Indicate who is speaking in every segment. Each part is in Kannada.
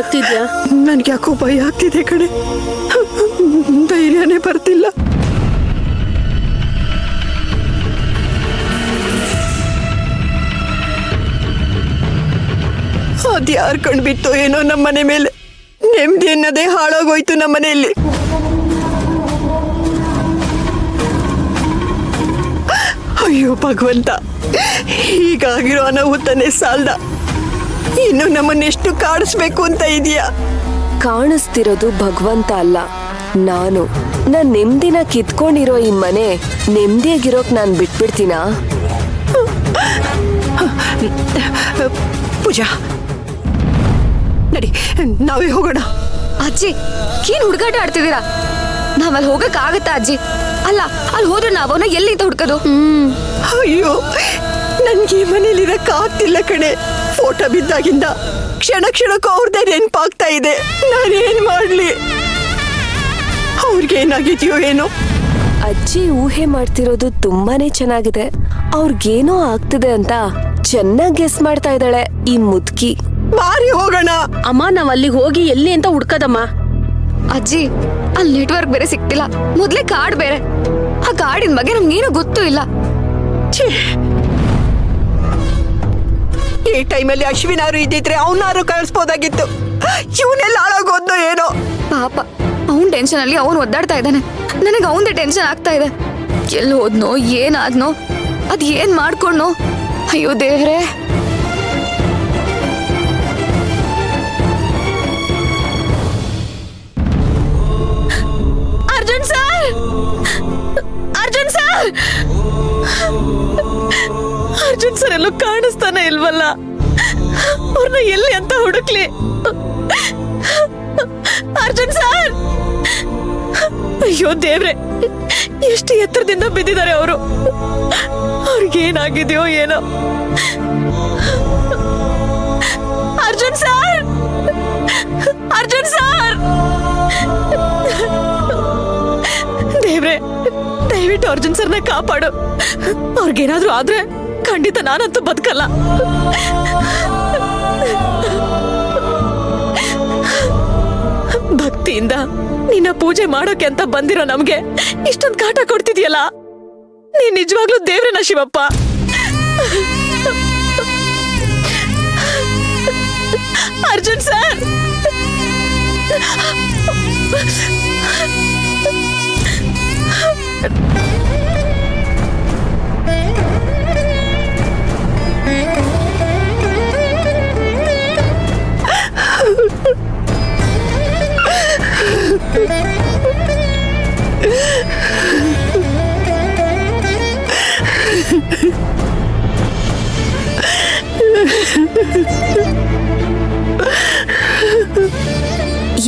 Speaker 1: ಆಗ್ತಿದ್ಯಾ?
Speaker 2: ನನ್ಗೆ ಯಾಕೋ ಭಯ ಆಗ್ತಿದೆ ಕಣೆ, ಧೈರ್ಯನೇ ಬರ್ತಿಲ್ಲ. ಅದ್ಯಾರ್ ಕಂಡ್ಬಿಟ್ಟು ಏನೋ ನಮ್ಮನೆ ಮೇಲೆ ನೆಮ್ಮದಿ ಅನ್ನೋದೇ ಹಾಳಾಗೋಯ್ತು ನಮ್ಮನೆಯಲ್ಲಿ. ಅಯ್ಯೋ ಭಗವಂತ, ಹೀಗಾಗಿರೋ ಅನಾಹುತನೇ ಸಾಲ್ದ, ಇನ್ನು ನಮ್ಮನ್ನೆಷ್ಟು ಕಾಡಿಸ್ಬೇಕು ಅಂತ ಇದೆಯಾ?
Speaker 3: ಕಾಣಿಸ್ತಿರೋದು ಭಗವಂತ ಅಲ್ಲ, ನಾನು. ನಾನ್ ನೆಮ್ಮದಿನ ಕಿತ್ಕೊಂಡಿರೋ ಈ ಮನೆ ನೆಮ್ಮದಿಯಾಗಿರೋಕ್ ನಾನ್ ಬಿಟ್ಬಿಡ್ತೀನಾ?
Speaker 2: ಪೂಜಾ, ನಡಿ ನಾವೇ ಹೋಗೋಣ.
Speaker 4: ಅಜ್ಜಿ, ಏನ್ ಹುಡುಗಾಟ ಆಡ್ತಿದ್ದೀರಾ? ನಾವಲ್ಲಿ ಹೋಗಕ್ ಆಗತ್ತಾ ಅಜ್ಜಿ? ಅಲ್ಲ, ಅಲ್ಲಿ ಹೋದ್ರೆ ನಾವನ್ನ ಎಲ್ಲಿಂದ ಹುಡ್ಕೋದು?
Speaker 2: ಅಯ್ಯೋ, ನನ್ಗೆ ಈ ಮನೇಲಿರಕ್ ಆಗ್ತಿಲ್ಲ ಕಣೆ. ಫೋಟೋ ಬಿದ್ದಾಗಿಂದ ಕ್ಷಣ ಕ್ಷಣಕ್ಕೂ ಅವ್ರದ್ದೇ ನೆನಪಾಗ್ತಾ ಇದೆ. ನಾನೇನ್ ಮಾಡ್ಲಿ? ಅವ್ರಿಗೇನಾಗಿದ್ಯೋ ಏನೋ.
Speaker 3: ಅಜ್ಜಿ ಊಹೆ ಮಾಡ್ತಿರೋದು ತುಂಬಾನೇ ಚೆನ್ನಾಗಿದೆ. ಅವ್ರಿಗೇನೋ ಆಗ್ತಿದೆ ಅಂತ ಚೆನ್ನಾಗಿ ಗೆಸ್ ಮಾಡ್ತಾ ಇದ್ದಾಳೆ ಈ ಮುದ್ಕಿ.
Speaker 2: ಮಾರಿ ಹೋಗೋಣ.
Speaker 1: ಅಮ್ಮ, ನಾವ್ ಅಲ್ಲಿಗೆ ಹೋಗಿ ಎಲ್ಲಿ ಅಂತ ಹುಡ್ಕದಮ್ಮ?
Speaker 4: ಅಜ್ಜಿ, ಅಲ್ಲಿ ನೆಟ್ವರ್ಕ್ ಬೇರೆ ಸಿಕ್ತಿಲ್ಲ, ಮೊದ್ಲೇ ಕಾರ್ಡ್ ಬೇರೆ. ಆ ಕಾರ್ಡಿನ ಬಗ್ಗೆ ನಮ್ಗೇನು ಗೊತ್ತೂ ಇಲ್ಲ.
Speaker 2: ಈ ಟೈಮಲ್ಲಿ ಅಶ್ವಿನಾರು ಇದ್ದಿದ್ರೆ ಅವನಾರು ಕಳಿಸ್ಬೋದಾಗಿತ್ತು. ಇವನೆಲ್ಲ ಹಾಳಾಗೋದ್ನೋ ಏನೋ.
Speaker 4: ಪಾಪ, ಅವನ್ ಟೆನ್ಷನ್ ಅಲ್ಲಿ ಅವನ್ ಒದ್ದಾಡ್ತಾ ಇದ್ದಾನೆ. ನನಗೆ ಅವಂದೇ ಟೆನ್ಷನ್ ಆಗ್ತಾ ಇದೆ. ಎಲ್ಲಿ ಹೋದ್ನೋ, ಏನಾದ್ನೋ, ಅದ್ ಏನ್ ಮಾಡ್ಕೊಂಡ್ನೋ. ಅಯ್ಯೋ ದೇವ್ರೆ. Arjun sir, Arjun sir,
Speaker 2: Arjun sir ಎಲ್ಲೂ ಕಾಣಿಸ್ತಾನೆ ಇಲ್ವಲ್ಲ. ಅವ್ರನ್ನ ಎಲ್ಲಿ ಅಂತ ಹುಡುಕ್ಲಿ? ಅರ್ಜುನ್ ಸರ್, ಅಯ್ಯೋ ದೇವ್ರೆ, ಎಷ್ಟು ಎತ್ತರದಿಂದ ಬಿದ್ದಿದ್ದಾರೆ ಅವರು. ಅವ್ರಿಗೇನಾಗಿದೆಯೋ ಏನೋ. ಅರ್ಜುನ್ ಸರ್, ಅರ್ಜುನ್ ಸರ್, ದೇವ್ರೆ, ದಯವಿಟ್ಟು ಅರ್ಜುನ್ ಸರ್ನ ಕಾಪಾಡು. ಅವ್ರಿಗೇನಾದ್ರೂ ಆದ್ರೆ ಖಂಡಿತ ನಾನಂತೂ ಬದುಕಲ್ಲ. ಭಕ್ತಿಯಿಂದ ನಿನ್ನ ಪೂಜೆ ಮಾಡೋಕೆ ಅಂತ ಬಂದಿರೋ ನಮ್ಗೆ ಇಷ್ಟೊಂದು ಕಾಟ ಕೊಡ್ತಿದ್ಯಲ್ಲ, ನೀನ್ ನಿಜವಾಗ್ಲೂ ದೇವ್ರನ ಶಿವಪ್ಪ. ಅರ್ಜುನ್ ಸರ್,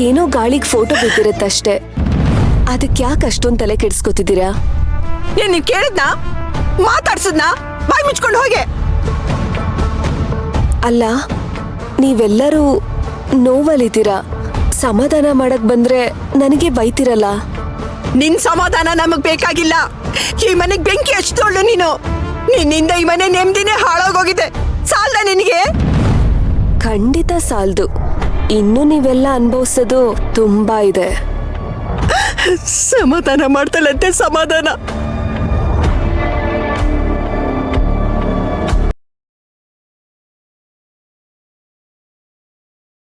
Speaker 3: ಏನೋ ಗಾಳಿಗೆ ಫೋಟೋ ಬಿದ್ದಿರತ್ತಷ್ಟೇ. ಅದಕ್ಕೆ ಯಾಕೆ ಅಷ್ಟೊಂದು ತಲೆ ಕೆಡಿಸ್ಕೊತಿದ್ದೀರಾ?
Speaker 2: ಏನ್ ನೀವ್ ಕೇಳಿದ್ನಾ? ಮಾತಾಡ್ಸದ್ನಾ? ಬಾಯ್ ಮುಚ್ಕೊಂಡು ಹೋಗೆ.
Speaker 3: ಅಲ್ಲ, ನೀವೆಲ್ಲರೂ ನೋವಲ್ಲಿದ್ದೀರಾ. ಸಮಾಧಾನ ಮಾಡಕ್ ಬಂದ್ರೆ ನನಗೆ ಬೈತಿರಲ್ಲ.
Speaker 2: ನಿನ್ ಸಮಾಧಾನ ನಮಗ್ ಬೇಕಾಗಿಲ್ಲ. ಈ ಮನೆಗ್ ಬೆಂಕಿ ಹಚ್ತೋಳು ನೀನು. ನಿನ್ನಿಂದ ಈ ಮನೆ ನೆಮ್ಮದಿನೇ ಹಾಳಾಗೋಗಿದೆ. ಸಾಲ್ದ ನಿನಗೆ?
Speaker 3: ಖಂಡಿತ ಸಾಲ್ದು. ಇನ್ನು ನೀವೆಲ್ಲ ಅನುಭವಿಸೋದು ತುಂಬಾ ಇದೆ.
Speaker 2: ಸಮಾಧಾನ ಮಾಡ್ತಾಳಂತೆ, ಸಮಾಧಾನ.